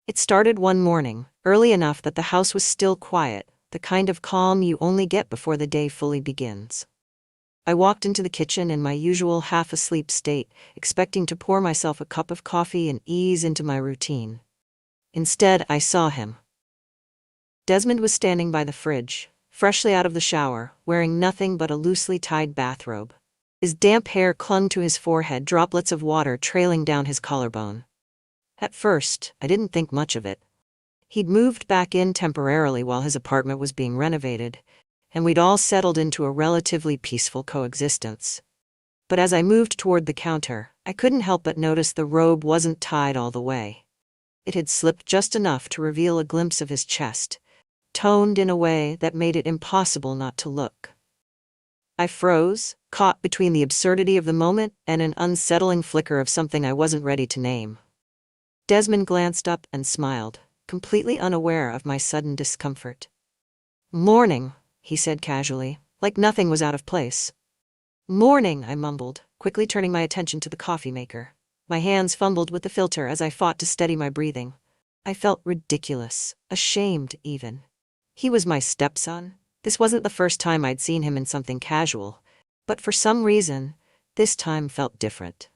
It started one morning, early enough that the house was still quiet, the kind of calm you only get before the day fully begins. I walked into the kitchen in my usual half-asleep state, expecting to pour myself a cup of coffee and ease into my routine. Instead, I saw him. Desmond was standing by the fridge, freshly out of the shower, wearing nothing but a loosely tied bathrobe. His damp hair clung to his forehead, droplets of water trailing down his collarbone. At first, I didn't think much of it. He'd moved back in temporarily while his apartment was being renovated, and we'd all settled into a relatively peaceful coexistence. But as I moved toward the counter, I couldn't help but notice the robe wasn't tied all the way. It had slipped just enough to reveal a glimpse of his chest, toned in a way that made it impossible not to look. I froze, caught between the absurdity of the moment and an unsettling flicker of something I wasn't ready to name. Desmond glanced up and smiled, completely unaware of my sudden discomfort. "Morning," he said casually, like nothing was out of place. "Morning," I mumbled, quickly turning my attention to the coffee maker. My hands fumbled with the filter as I fought to steady my breathing. I felt ridiculous, ashamed even. He was my stepson. This wasn't the first time I'd seen him in something casual, but for some reason, this time felt different.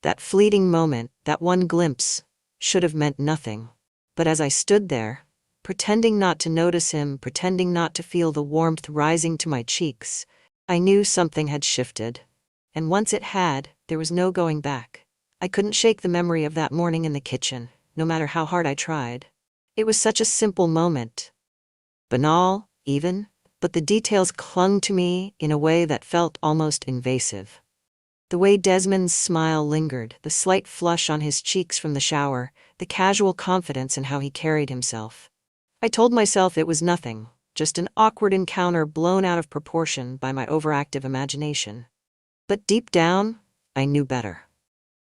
That fleeting moment, that one glimpse, should have meant nothing. But as I stood there, pretending not to notice him, pretending not to feel the warmth rising to my cheeks, I knew something had shifted. And once it had, there was no going back. I couldn't shake the memory of that morning in the kitchen, no matter how hard I tried. It was such a simple moment. Banal, even, but the details clung to me in a way that felt almost invasive. The way Desmond's smile lingered, the slight flush on his cheeks from the shower, the casual confidence in how he carried himself. I told myself it was nothing, just an awkward encounter blown out of proportion by my overactive imagination. But deep down, I knew better.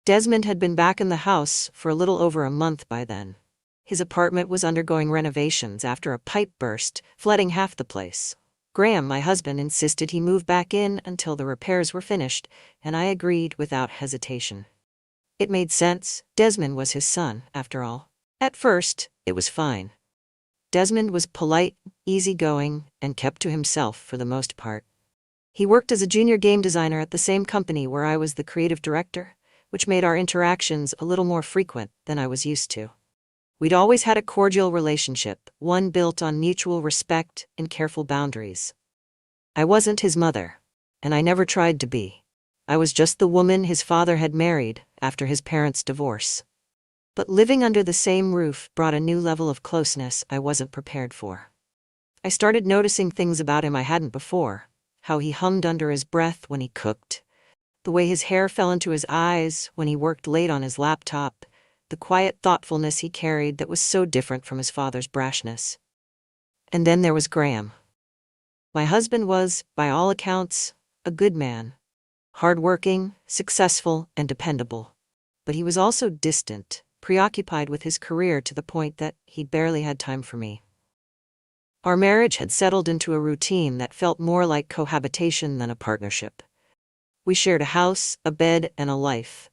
Desmond had been back in the house for a little over a month by then. His apartment was undergoing renovations after a pipe burst, flooding half the place. Graham, my husband, insisted he move back in until the repairs were finished, and I agreed without hesitation. It made sense. Desmond was his son, after all. At first, it was fine. Desmond was polite, easygoing, and kept to himself for the most part. He worked as a junior game designer at the same company where I was the creative director, which made our interactions a little more frequent than I was used to. We'd always had a cordial relationship, one built on mutual respect and careful boundaries. I wasn't his mother, and I never tried to be. I was just the woman his father had married after his parents' divorce. But living under the same roof brought a new level of closeness I wasn't prepared for. I started noticing things about him I hadn't before, how he hummed under his breath when he cooked, the way his hair fell into his eyes when he worked late on his laptop, the quiet thoughtfulness he carried that was so different from his father's brashness. And then there was Graham. My husband was, by all accounts, a good man. Hardworking, successful, and dependable. But he was also distant, preoccupied with his career to the point that he'd barely had time for me. Our marriage had settled into a routine that felt more like cohabitation than a partnership. We shared a house, a bed, and a life.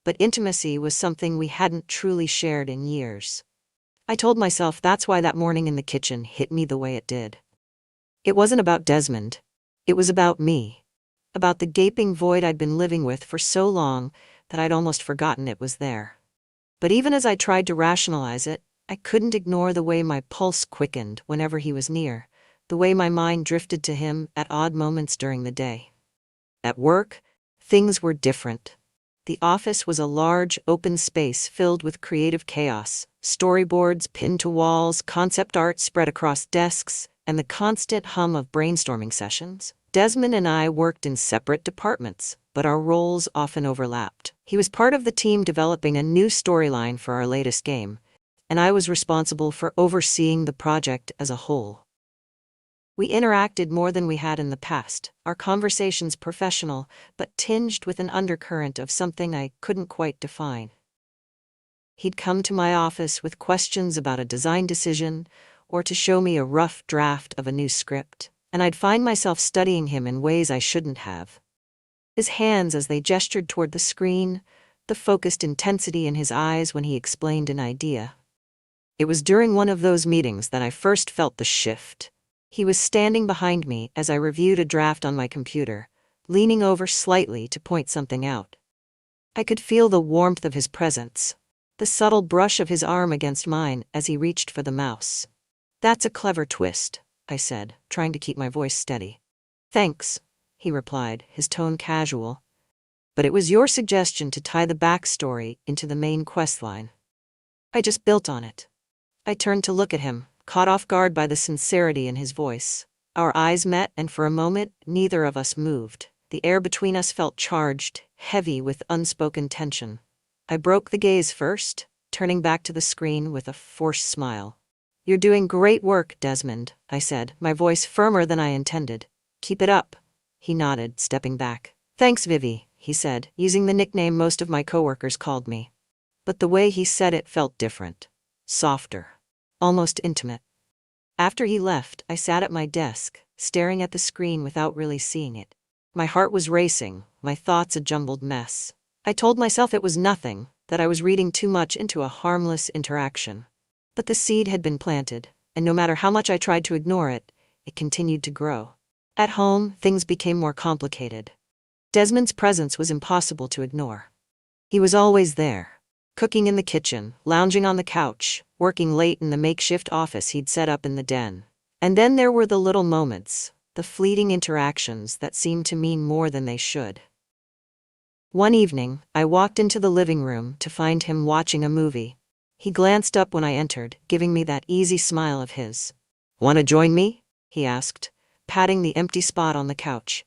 But intimacy was something we hadn't truly shared in years. I told myself that's why that morning in the kitchen hit me the way it did. It wasn't about Desmond. It was about me. About the gaping void I'd been living with for so long that I'd almost forgotten it was there. But even as I tried to rationalize it, I couldn't ignore the way my pulse quickened whenever he was near, the way my mind drifted to him at odd moments during the day. At work, things were different. The office was a large, open space filled with creative chaos, storyboards pinned to walls, concept art spread across desks, and the constant hum of brainstorming sessions. Desmond and I worked in separate departments, but our roles often overlapped. He was part of the team developing a new storyline for our latest game, and I was responsible for overseeing the project as a whole. We interacted more than we had in the past, our conversations professional, but tinged with an undercurrent of something I couldn't quite define. He'd come to my office with questions about a design decision, or to show me a rough draft of a new script, and I'd find myself studying him in ways I shouldn't have. His hands as they gestured toward the screen, the focused intensity in his eyes when he explained an idea. It was during one of those meetings that I first felt the shift. He was standing behind me as I reviewed a draft on my computer, leaning over slightly to point something out. I could feel the warmth of his presence, the subtle brush of his arm against mine as he reached for the mouse. "That's a clever twist," I said, trying to keep my voice steady. "Thanks," he replied, his tone casual. "But it was your suggestion to tie the backstory into the main questline. I just built on it." I turned to look at him, caught off guard by the sincerity in his voice. Our eyes met, and for a moment, neither of us moved. The air between us felt charged, heavy with unspoken tension. I broke the gaze first, turning back to the screen with a forced smile. "You're doing great work, Desmond," I said, my voice firmer than I intended. "Keep it up." He nodded, stepping back. "Thanks, Vivi," he said, using the nickname most of my coworkers called me. But the way he said it felt different. Softer. Almost intimate. After he left, I sat at my desk, staring at the screen without really seeing it. My heart was racing, my thoughts a jumbled mess. I told myself it was nothing, that I was reading too much into a harmless interaction. But the seed had been planted, and no matter how much I tried to ignore it, it continued to grow. At home, things became more complicated. Desmond's presence was impossible to ignore. He was always there. Cooking in the kitchen, lounging on the couch, working late in the makeshift office he'd set up in the den. And then there were the little moments, the fleeting interactions that seemed to mean more than they should. One evening, I walked into the living room to find him watching a movie. He glanced up when I entered, giving me that easy smile of his. "Want to join me?" he asked, patting the empty spot on the couch.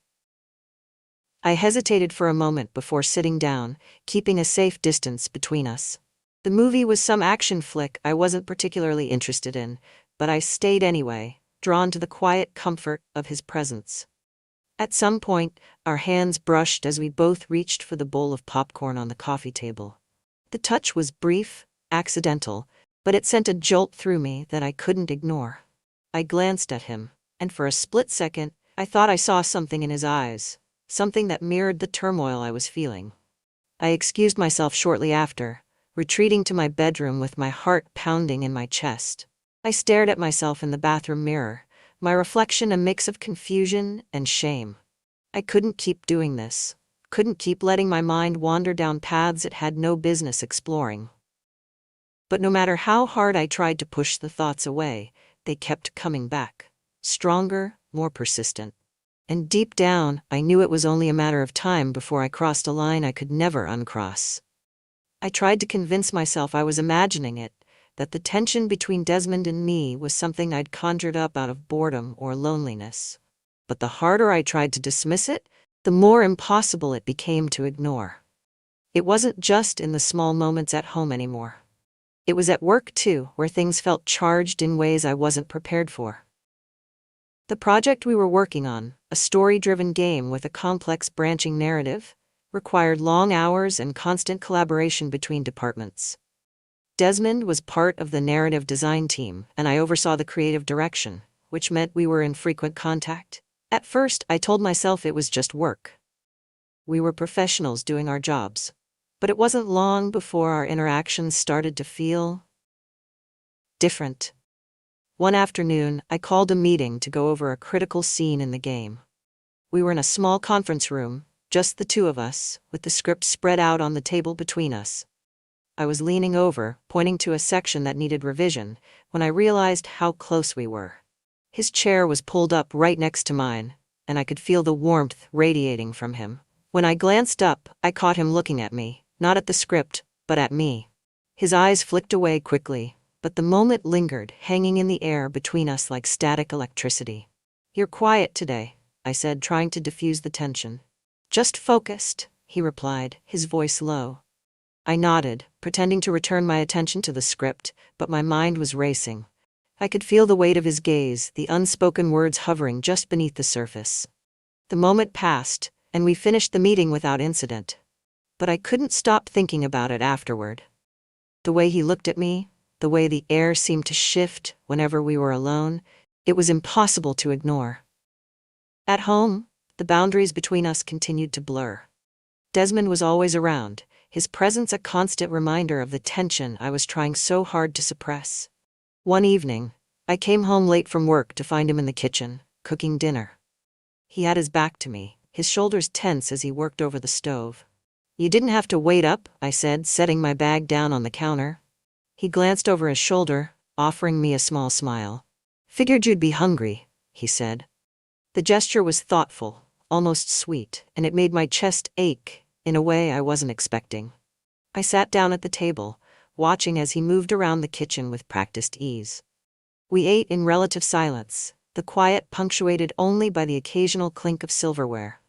I hesitated for a moment before sitting down, keeping a safe distance between us. The movie was some action flick I wasn't particularly interested in, but I stayed anyway, drawn to the quiet comfort of his presence. At some point, our hands brushed as we both reached for the bowl of popcorn on the coffee table. The touch was brief, accidental, but it sent a jolt through me that I couldn't ignore. I glanced at him, and for a split second, I thought I saw something in his eyes. Something that mirrored the turmoil I was feeling. I excused myself shortly after, retreating to my bedroom with my heart pounding in my chest. I stared at myself in the bathroom mirror, my reflection a mix of confusion and shame. I couldn't keep doing this, couldn't keep letting my mind wander down paths it had no business exploring. But no matter how hard I tried to push the thoughts away, they kept coming back, stronger, more persistent. And deep down, I knew it was only a matter of time before I crossed a line I could never uncross. I tried to convince myself I was imagining it, that the tension between Desmond and me was something I'd conjured up out of boredom or loneliness. But the harder I tried to dismiss it, the more impossible it became to ignore. It wasn't just in the small moments at home anymore. It was at work too, where things felt charged in ways I wasn't prepared for. The project we were working on, a story-driven game with a complex branching narrative, required long hours and constant collaboration between departments. Desmond was part of the narrative design team, and I oversaw the creative direction, which meant we were in frequent contact. At first, I told myself it was just work. We were professionals doing our jobs. But it wasn't long before our interactions started to feel different. One afternoon, I called a meeting to go over a critical scene in the game. We were in a small conference room, just the two of us, with the script spread out on the table between us. I was leaning over, pointing to a section that needed revision, when I realized how close we were. His chair was pulled up right next to mine, and I could feel the warmth radiating from him. When I glanced up, I caught him looking at me, not at the script, but at me. His eyes flicked away quickly, but the moment lingered, hanging in the air between us like static electricity. "You're quiet today," I said, trying to diffuse the tension. "Just focused," he replied, his voice low. I nodded, pretending to return my attention to the script, but my mind was racing. I could feel the weight of his gaze, the unspoken words hovering just beneath the surface. The moment passed, and we finished the meeting without incident. But I couldn't stop thinking about it afterward. The way he looked at me, the way the air seemed to shift whenever we were alone, it was impossible to ignore. At home, the boundaries between us continued to blur. Desmond was always around, his presence a constant reminder of the tension I was trying so hard to suppress. One evening, I came home late from work to find him in the kitchen, cooking dinner. He had his back to me, his shoulders tense as he worked over the stove. "You didn't have to wait up," I said, setting my bag down on the counter. He glanced over his shoulder, offering me a small smile. "Figured you'd be hungry," he said. The gesture was thoughtful, almost sweet, and it made my chest ache in a way I wasn't expecting. I sat down at the table, watching as he moved around the kitchen with practiced ease. We ate in relative silence, the quiet punctuated only by the occasional clink of silverware.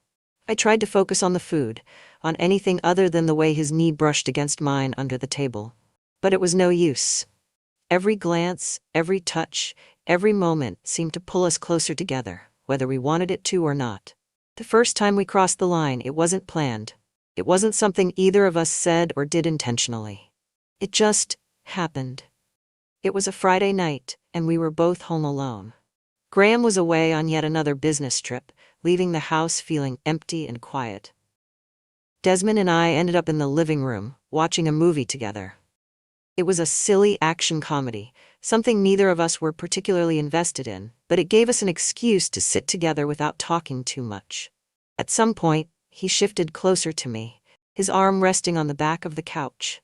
I tried to focus on the food, on anything other than the way his knee brushed against mine under the table. But it was no use. Every glance, every touch, every moment seemed to pull us closer together, whether we wanted it to or not. The first time we crossed the line, it wasn't planned. It wasn't something either of us said or did intentionally. It just happened. It was a Friday night, and we were both home alone. Graham was away on yet another business trip, leaving the house feeling empty and quiet. Desmond and I ended up in the living room, watching a movie together. It was a silly action comedy, something neither of us were particularly invested in, but it gave us an excuse to sit together without talking too much. At some point, he shifted closer to me, his arm resting on the back of the couch.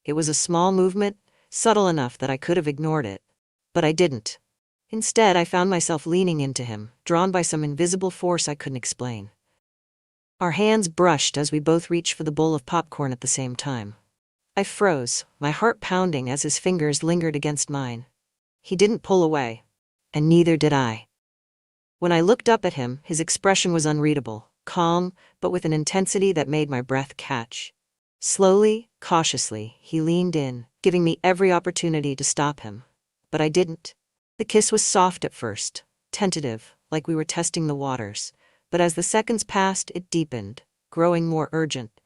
It was a small movement, subtle enough that I could have ignored it. But I didn't. Instead, I found myself leaning into him, drawn by some invisible force I couldn't explain. Our hands brushed as we both reached for the bowl of popcorn at the same time. I froze, my heart pounding as his fingers lingered against mine. He didn't pull away, and neither did I. When I looked up at him, his expression was unreadable, calm, but with an intensity that made my breath catch. Slowly, cautiously, he leaned in, giving me every opportunity to stop him. But I didn't. The kiss was soft at first, tentative, like we were testing the waters, but as the seconds passed, it deepened, growing more urgent.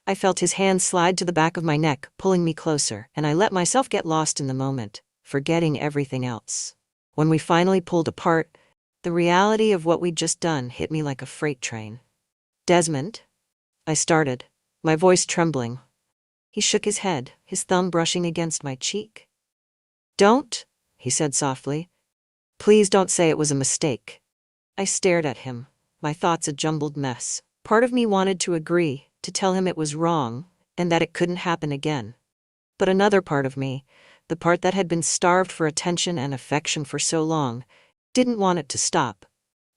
I felt his hand slide to the back of my neck, pulling me closer, and I let myself get lost in the moment, forgetting everything else. When we finally pulled apart, the reality of what we'd just done hit me like a freight train. "Desmond?" I started, my voice trembling. He shook his head, his thumb brushing against my cheek. "Don't," he said softly. "Please don't say it was a mistake." I stared at him, my thoughts a jumbled mess. Part of me wanted to agree, to tell him it was wrong, and that it couldn't happen again. But another part of me, the part that had been starved for attention and affection for so long, didn't want it to stop.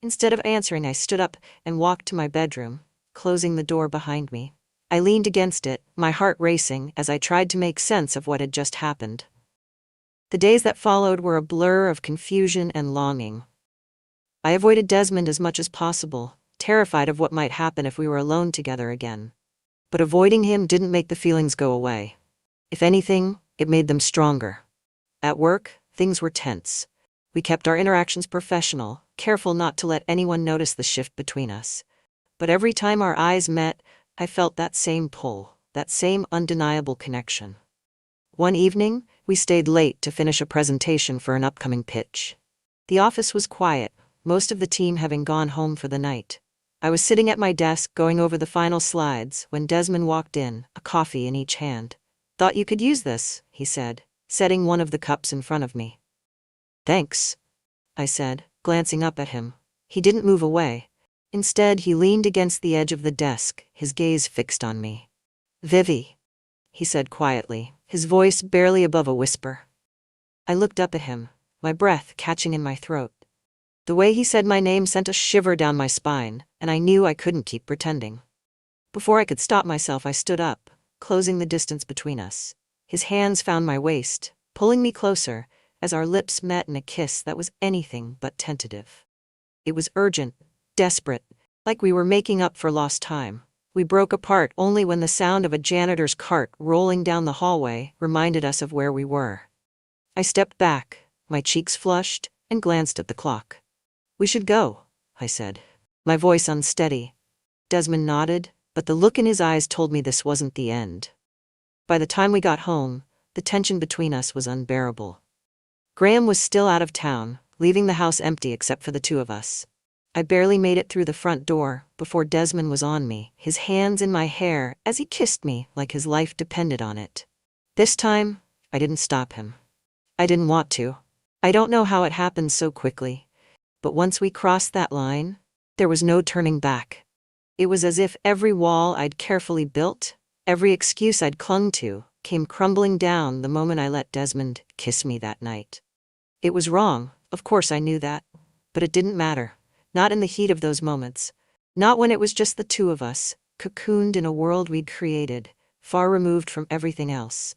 Instead of answering, I stood up and walked to my bedroom, closing the door behind me. I leaned against it, my heart racing as I tried to make sense of what had just happened. The days that followed were a blur of confusion and longing. I avoided Desmond as much as possible, terrified of what might happen if we were alone together again. But avoiding him didn't make the feelings go away. If anything, it made them stronger. At work, things were tense. We kept our interactions professional, careful not to let anyone notice the shift between us. But every time our eyes met, I felt that same pull, that same undeniable connection. One evening, we stayed late to finish a presentation for an upcoming pitch. The office was quiet, most of the team having gone home for the night. I was sitting at my desk going over the final slides when Desmond walked in, a coffee in each hand. "Thought you could use this," he said, setting one of the cups in front of me. "Thanks," I said, glancing up at him. He didn't move away. Instead, he leaned against the edge of the desk, his gaze fixed on me. "Vivi," he said quietly, his voice barely above a whisper. I looked up at him, my breath catching in my throat. The way he said my name sent a shiver down my spine, and I knew I couldn't keep pretending. Before I could stop myself, I stood up, closing the distance between us. His hands found my waist, pulling me closer, as our lips met in a kiss that was anything but tentative. It was urgent, desperate, like we were making up for lost time. We broke apart only when the sound of a janitor's cart rolling down the hallway reminded us of where we were. I stepped back, my cheeks flushed, and glanced at the clock. "We should go," I said, my voice unsteady. Desmond nodded, but the look in his eyes told me this wasn't the end. By the time we got home, the tension between us was unbearable. Graham was still out of town, leaving the house empty except for the two of us. I barely made it through the front door before Desmond was on me, his hands in my hair as he kissed me like his life depended on it. This time, I didn't stop him. I didn't want to. I don't know how it happened so quickly, but once we crossed that line, there was no turning back. It was as if every wall I'd carefully built, every excuse I'd clung to, came crumbling down the moment I let Desmond kiss me that night. It was wrong, of course I knew that, but it didn't matter. Not in the heat of those moments. Not when it was just the two of us, cocooned in a world we'd created, far removed from everything else.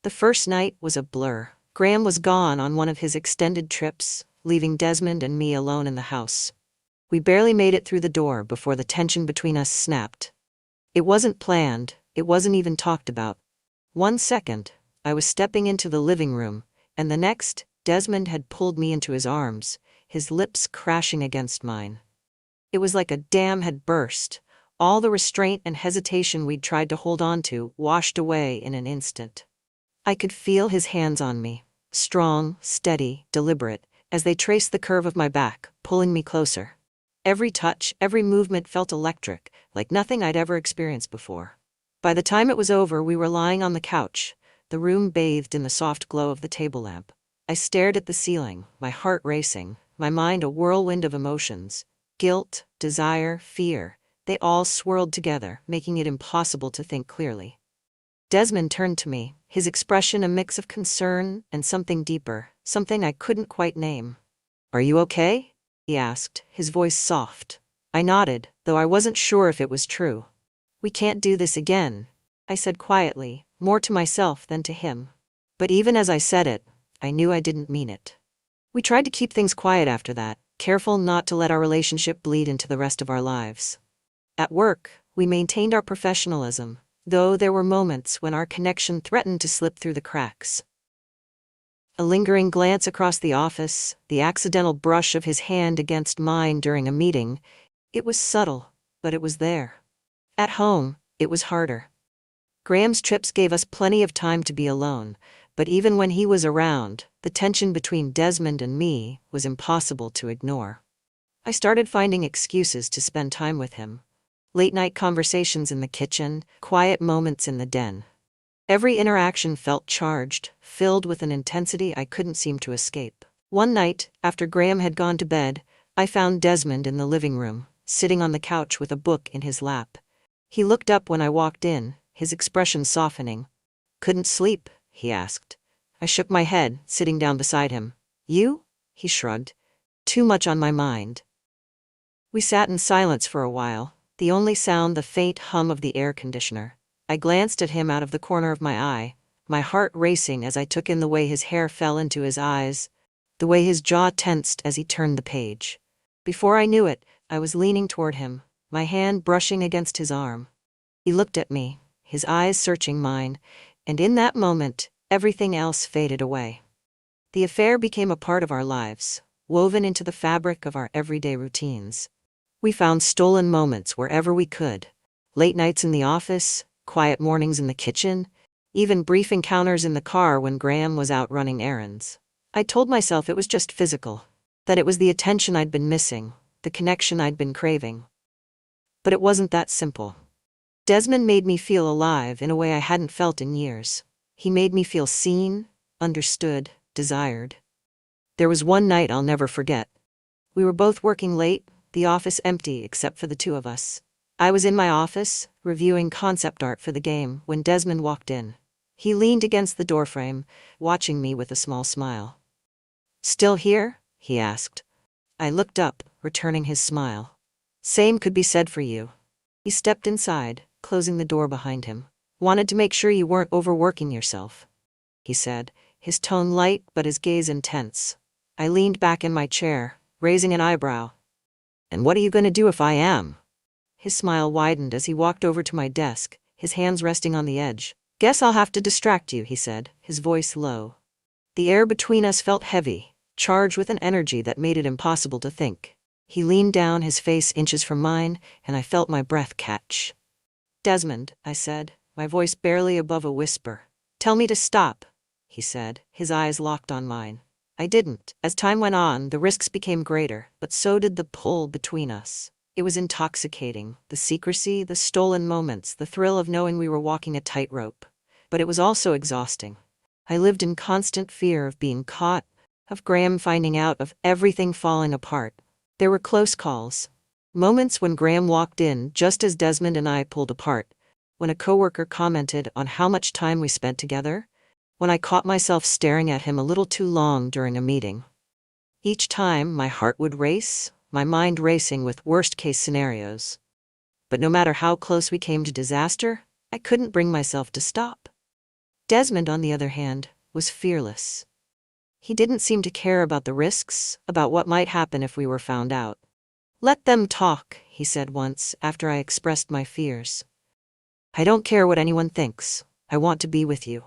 The first night was a blur. Graham was gone on one of his extended trips, leaving Desmond and me alone in the house. We barely made it through the door before the tension between us snapped. It wasn't planned, it wasn't even talked about. One second, I was stepping into the living room, and the next, Desmond had pulled me into his arms, his lips crashing against mine. It was like a dam had burst. All the restraint and hesitation we'd tried to hold on to washed away in an instant. I could feel his hands on me, strong, steady, deliberate, as they traced the curve of my back, pulling me closer. Every touch, every movement felt electric, like nothing I'd ever experienced before. By the time it was over, we were lying on the couch, the room bathed in the soft glow of the table lamp. I stared at the ceiling, my heart racing, my mind a whirlwind of emotions. Guilt, desire, fear, they all swirled together, making it impossible to think clearly. Desmond turned to me, his expression a mix of concern and something deeper, something I couldn't quite name. "Are you okay?" he asked, his voice soft. I nodded, though I wasn't sure if it was true. "We can't do this again," I said quietly, more to myself than to him. But even as I said it, I knew I didn't mean it. We tried to keep things quiet after that, careful not to let our relationship bleed into the rest of our lives. At work, we maintained our professionalism, though there were moments when our connection threatened to slip through the cracks. A lingering glance across the office, the accidental brush of his hand against mine during a meeting, it was subtle, but it was there. At home, it was harder. Graham's trips gave us plenty of time to be alone, but even when he was around, the tension between Desmond and me was impossible to ignore. I started finding excuses to spend time with him. Late-night conversations in the kitchen, quiet moments in the den. Every interaction felt charged, filled with an intensity I couldn't seem to escape. One night, after Graham had gone to bed, I found Desmond in the living room, sitting on the couch with a book in his lap. He looked up when I walked in, his expression softening. "Couldn't sleep?" he asked. I shook my head, sitting down beside him. "You?" he shrugged. "Too much on my mind." We sat in silence for a while, the only sound the faint hum of the air conditioner. I glanced at him out of the corner of my eye, my heart racing as I took in the way his hair fell into his eyes, the way his jaw tensed as he turned the page. Before I knew it, I was leaning toward him, my hand brushing against his arm. He looked at me, his eyes searching mine, and in that moment, everything else faded away. The affair became a part of our lives, woven into the fabric of our everyday routines. We found stolen moments wherever we could. Late nights in the office, quiet mornings in the kitchen, even brief encounters in the car when Graham was out running errands. I told myself it was just physical, that it was the attention I'd been missing, the connection I'd been craving. But it wasn't that simple. Desmond made me feel alive in a way I hadn't felt in years. He made me feel seen, understood, desired. There was one night I'll never forget. We were both working late, the office empty except for the two of us. I was in my office, reviewing concept art for the game, when Desmond walked in. He leaned against the doorframe, watching me with a small smile. "Still here?" he asked. I looked up, returning his smile. "Same could be said for you." He stepped inside, closing the door behind him. "Wanted to make sure you weren't overworking yourself," he said, his tone light but his gaze intense. I leaned back in my chair, raising an eyebrow. "And what are you going to do if I am?" His smile widened as he walked over to my desk, his hands resting on the edge. "Guess I'll have to distract you," he said, his voice low. The air between us felt heavy, charged with an energy that made it impossible to think. He leaned down, his face inches from mine, and I felt my breath catch. "Desmond," I said, my voice barely above a whisper. "Tell me to stop," he said, his eyes locked on mine. I didn't. As time went on, the risks became greater, but so did the pull between us. It was intoxicating, the secrecy, the stolen moments, the thrill of knowing we were walking a tightrope. But it was also exhausting. I lived in constant fear of being caught, of Graham finding out, of everything falling apart. There were close calls. Moments when Graham walked in just as Desmond and I pulled apart. When a coworker commented on how much time we spent together. When I caught myself staring at him a little too long during a meeting. Each time, my heart would race, my mind racing with worst-case scenarios. But no matter how close we came to disaster, I couldn't bring myself to stop. Desmond, on the other hand, was fearless. He didn't seem to care about the risks, about what might happen if we were found out. "Let them talk," he said once, after I expressed my fears. "I don't care what anyone thinks. I want to be with you."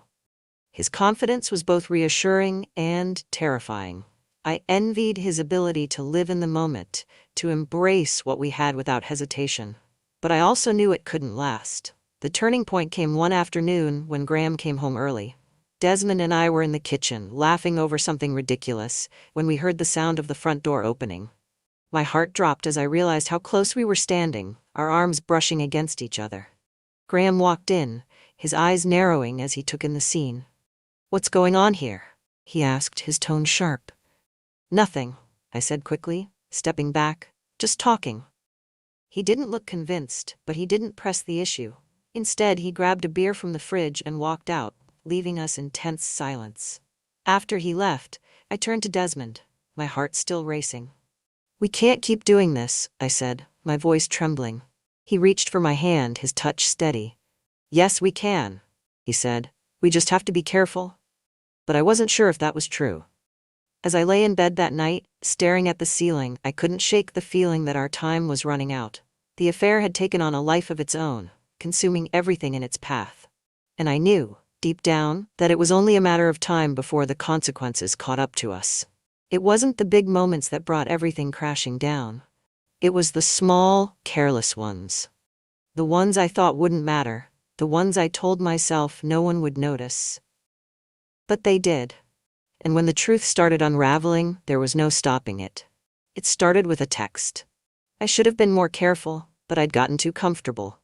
His confidence was both reassuring and terrifying. I envied his ability to live in the moment, to embrace what we had without hesitation. But I also knew it couldn't last. The turning point came one afternoon when Graham came home early. Desmond and I were in the kitchen, laughing over something ridiculous, when we heard the sound of the front door opening. My heart dropped as I realized how close we were standing, our arms brushing against each other. Graham walked in, his eyes narrowing as he took in the scene. "What's going on here?" he asked, his tone sharp. "Nothing," I said quickly, stepping back. "Just talking." He didn't look convinced, but he didn't press the issue. Instead, he grabbed a beer from the fridge and walked out, leaving us in tense silence. After he left, I turned to Desmond, my heart still racing. "We can't keep doing this," I said, my voice trembling. He reached for my hand, his touch steady. "Yes, we can," he said. "We just have to be careful." But I wasn't sure if that was true. As I lay in bed that night, staring at the ceiling, I couldn't shake the feeling that our time was running out. The affair had taken on a life of its own, consuming everything in its path. And I knew, deep down, that it was only a matter of time before the consequences caught up to us. It wasn't the big moments that brought everything crashing down. It was the small, careless ones. The ones I thought wouldn't matter, the ones I told myself no one would notice. But they did. And when the truth started unraveling, there was no stopping it. It started with a text. I should have been more careful, but I'd gotten too comfortable.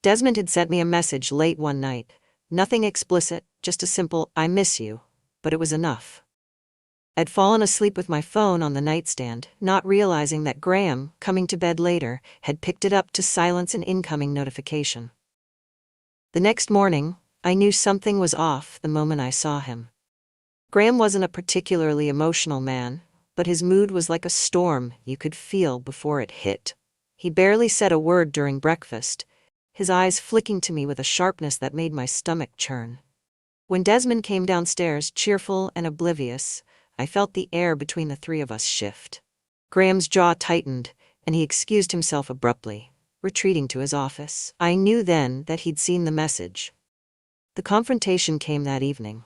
Desmond had sent me a message late one night. Nothing explicit, just a simple, "I miss you." But it was enough. I'd fallen asleep with my phone on the nightstand, not realizing that Graham, coming to bed later, had picked it up to silence an incoming notification. The next morning, I knew something was off the moment I saw him. Graham wasn't a particularly emotional man, but his mood was like a storm you could feel before it hit. He barely said a word during breakfast, his eyes flicking to me with a sharpness that made my stomach churn. When Desmond came downstairs, cheerful and oblivious, I felt the air between the three of us shift. Graham's jaw tightened, and he excused himself abruptly, retreating to his office. I knew then that he'd seen the message. The confrontation came that evening.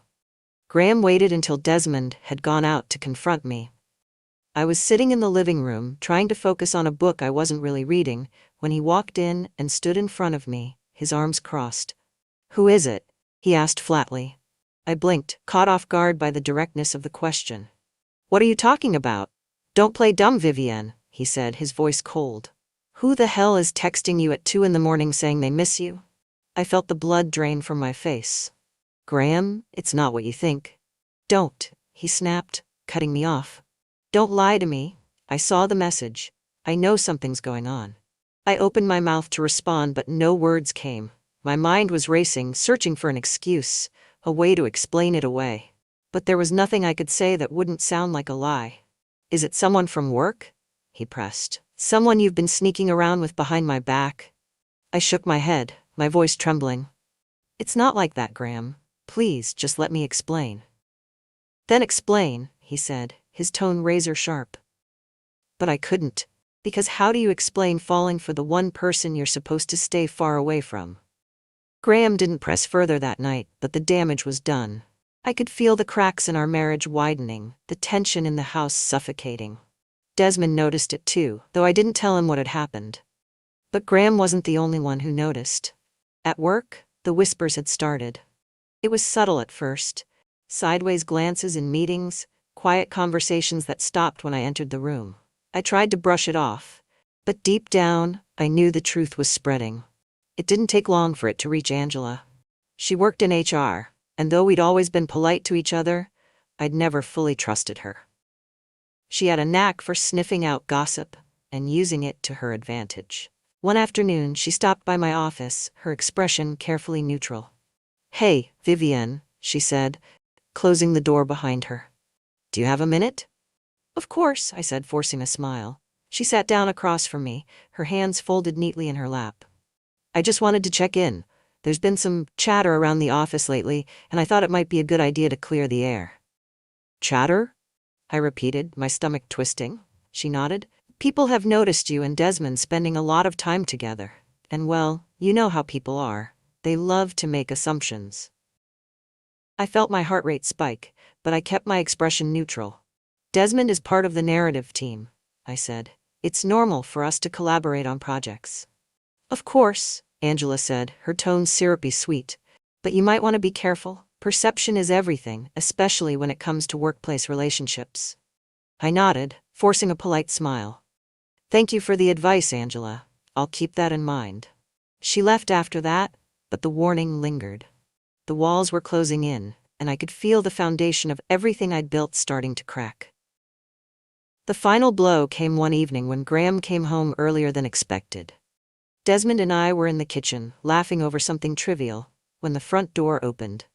Graham waited until Desmond had gone out to confront me. I was sitting in the living room, trying to focus on a book I wasn't really reading, when he walked in and stood in front of me, his arms crossed. "Who is it?" he asked flatly. I blinked, caught off guard by the directness of the question. "What are you talking about?" "Don't play dumb, Vivienne," he said, his voice cold. "Who the hell is texting you at 2 a.m. saying they miss you?" I felt the blood drain from my face. "Graham, it's not what you think." "Don't," he snapped, cutting me off. "Don't lie to me. I saw the message. I know something's going on." I opened my mouth to respond, but no words came. My mind was racing, searching for an excuse, a way to explain it away. But there was nothing I could say that wouldn't sound like a lie. "Is it someone from work?" he pressed. "Someone you've been sneaking around with behind my back?" I shook my head, my voice trembling. "It's not like that, Graham. Please, just let me explain." "Then explain," he said, his tone razor sharp. But I couldn't. Because how do you explain falling for the one person you're supposed to stay far away from? Graham didn't press further that night, but the damage was done. I could feel the cracks in our marriage widening, the tension in the house suffocating. Desmond noticed it too, though I didn't tell him what had happened. But Graham wasn't the only one who noticed. At work, the whispers had started. It was subtle at first. Sideways glances in meetings, quiet conversations that stopped when I entered the room. I tried to brush it off, but deep down, I knew the truth was spreading. It didn't take long for it to reach Angela. She worked in HR, and though we'd always been polite to each other, I'd never fully trusted her. She had a knack for sniffing out gossip and using it to her advantage. One afternoon, she stopped by my office, her expression carefully neutral. "Hey, Vivienne," she said, closing the door behind her. "Do you have a minute?" "Of course," I said, forcing a smile. She sat down across from me, her hands folded neatly in her lap. "I just wanted to check in. There's been some chatter around the office lately, and I thought it might be a good idea to clear the air." "Chatter?" I repeated, my stomach twisting. She nodded. "People have noticed you and Desmond spending a lot of time together. And well, you know how people are. They love to make assumptions." I felt my heart rate spike, but I kept my expression neutral. "Desmond is part of the narrative team," I said. "It's normal for us to collaborate on projects." "Of course," Angela said, her tone syrupy sweet. "But you might want to be careful. Perception is everything, especially when it comes to workplace relationships." I nodded, forcing a polite smile. "Thank you for the advice, Angela. I'll keep that in mind." She left after that, but the warning lingered. The walls were closing in, and I could feel the foundation of everything I'd built starting to crack. The final blow came one evening when Graham came home earlier than expected. Desmond and I were in the kitchen, laughing over something trivial, when the front door opened.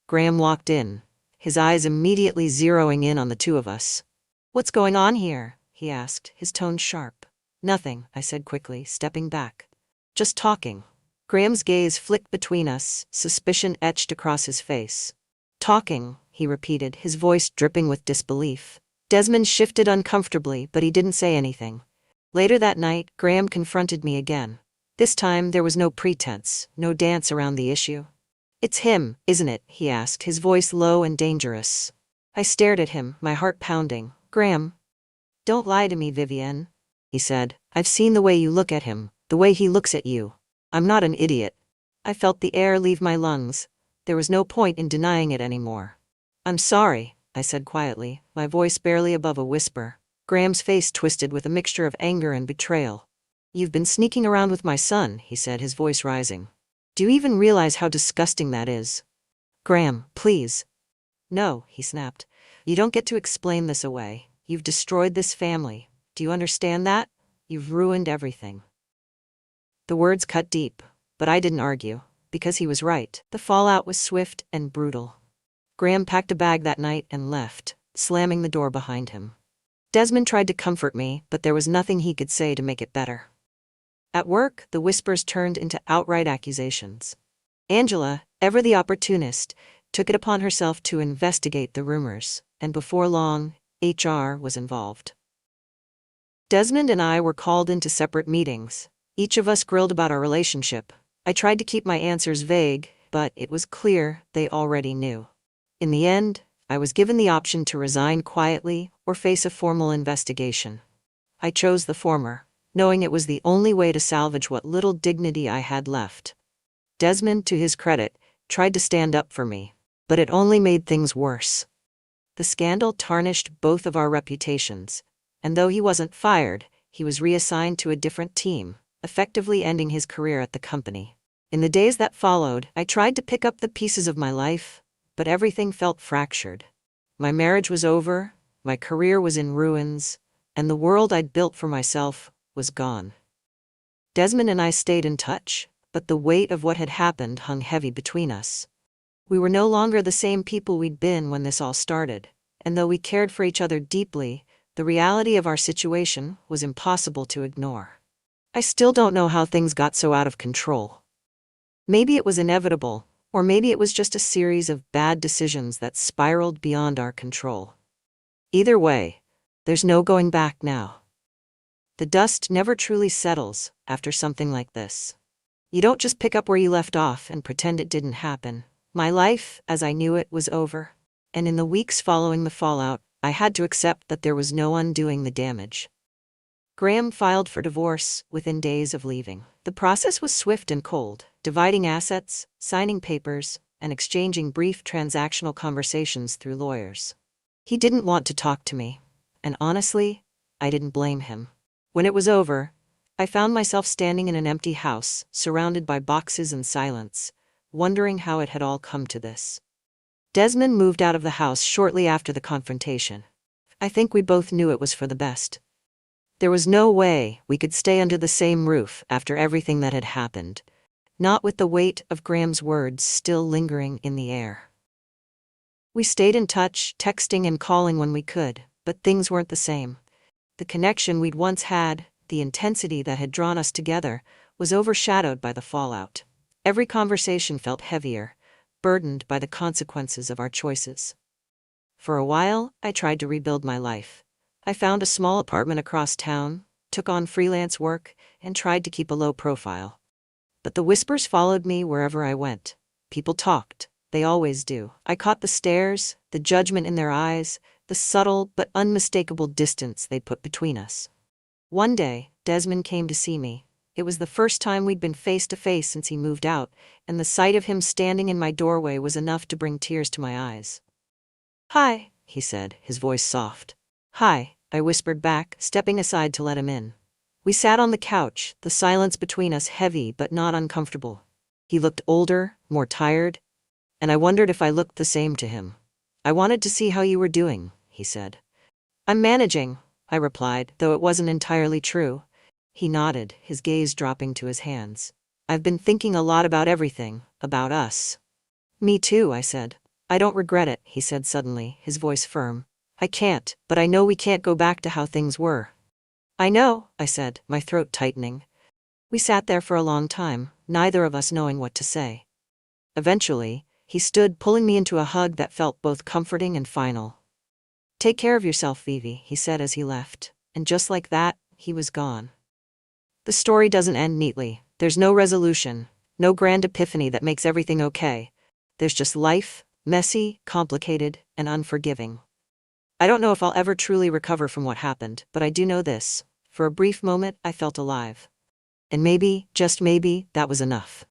Graham walked in, his eyes immediately zeroing in on the two of us. "What's going on here?" he asked, his tone sharp. "Nothing," I said quickly, stepping back. "Just talking." Graham's gaze flicked between us, suspicion etched across his face. "Talking," he repeated, his voice dripping with disbelief. Desmond shifted uncomfortably, but he didn't say anything. Later that night, Graham confronted me again. This time, there was no pretense, no dance around the issue. "It's him, isn't it?" he asked, his voice low and dangerous. I stared at him, my heart pounding. "Graham." "Don't lie to me, Vivienne," he said. "I've seen the way you look at him, the way he looks at you. I'm not an idiot." I felt the air leave my lungs. There was no point in denying it anymore. "I'm sorry," I said quietly, my voice barely above a whisper. Graham's face twisted with a mixture of anger and betrayal. "You've been sneaking around with my son," he said, his voice rising. "Do you even realize how disgusting that is?" "Graham, please." "No," he snapped. "You don't get to explain this away. You've destroyed this family. Do you understand that? You've ruined everything." The words cut deep, but I didn't argue, because he was right. The fallout was swift and brutal. Graham packed a bag that night and left, slamming the door behind him. Desmond tried to comfort me, but there was nothing he could say to make it better. At work, the whispers turned into outright accusations. Angela, ever the opportunist, took it upon herself to investigate the rumors, and before long, HR was involved. Desmond and I were called into separate meetings. Each of us grilled about our relationship. I tried to keep my answers vague, but it was clear they already knew. In the end, I was given the option to resign quietly or face a formal investigation. I chose the former, knowing it was the only way to salvage what little dignity I had left. Desmond, to his credit, tried to stand up for me, but it only made things worse. The scandal tarnished both of our reputations, and though he wasn't fired, he was reassigned to a different team, effectively ending his career at the company. In the days that followed, I tried to pick up the pieces of my life, but everything felt fractured. My marriage was over, my career was in ruins, and the world I'd built for myself was gone. Desmond and I stayed in touch, but the weight of what had happened hung heavy between us. We were no longer the same people we'd been when this all started, and though we cared for each other deeply, the reality of our situation was impossible to ignore. I still don't know how things got so out of control. Maybe it was inevitable, or maybe it was just a series of bad decisions that spiraled beyond our control. Either way, there's no going back now. The dust never truly settles after something like this. You don't just pick up where you left off and pretend it didn't happen. My life, as I knew it, was over, and in the weeks following the fallout, I had to accept that there was no undoing the damage. Graham filed for divorce within days of leaving. The process was swift and cold, dividing assets, signing papers, and exchanging brief transactional conversations through lawyers. He didn't want to talk to me, and honestly, I didn't blame him. When it was over, I found myself standing in an empty house, surrounded by boxes and silence, wondering how it had all come to this. Desmond moved out of the house shortly after the confrontation. I think we both knew it was for the best. There was no way we could stay under the same roof after everything that had happened, not with the weight of Graham's words still lingering in the air. We stayed in touch, texting and calling when we could, but things weren't the same. The connection we'd once had, the intensity that had drawn us together, was overshadowed by the fallout. Every conversation felt heavier, burdened by the consequences of our choices. For a while, I tried to rebuild my life. I found a small apartment across town, took on freelance work, and tried to keep a low profile. But the whispers followed me wherever I went. People talked. They always do. I caught the stares, the judgment in their eyes, the subtle but unmistakable distance they put between us. One day, Desmond came to see me. It was the first time we'd been face to face since he moved out, and the sight of him standing in my doorway was enough to bring tears to my eyes. "Hi," he said, his voice soft. "Hi," I whispered back, stepping aside to let him in. We sat on the couch, the silence between us heavy but not uncomfortable. He looked older, more tired, and I wondered if I looked the same to him. "I wanted to see how you were doing," he said. "I'm managing," I replied, though it wasn't entirely true. He nodded, his gaze dropping to his hands. "I've been thinking a lot about everything, about us." "Me too," I said. "I don't regret it," he said suddenly, his voice firm. "I can't, but I know we can't go back to how things were." "I know," I said, my throat tightening. We sat there for a long time, neither of us knowing what to say. Eventually, he stood, pulling me into a hug that felt both comforting and final. "Take care of yourself, Vivi," he said as he left, and just like that, he was gone. The story doesn't end neatly. There's no resolution, no grand epiphany that makes everything okay. There's just life, messy, complicated, and unforgiving. I don't know if I'll ever truly recover from what happened, but I do know this. For a brief moment, I felt alive. And maybe, just maybe, that was enough.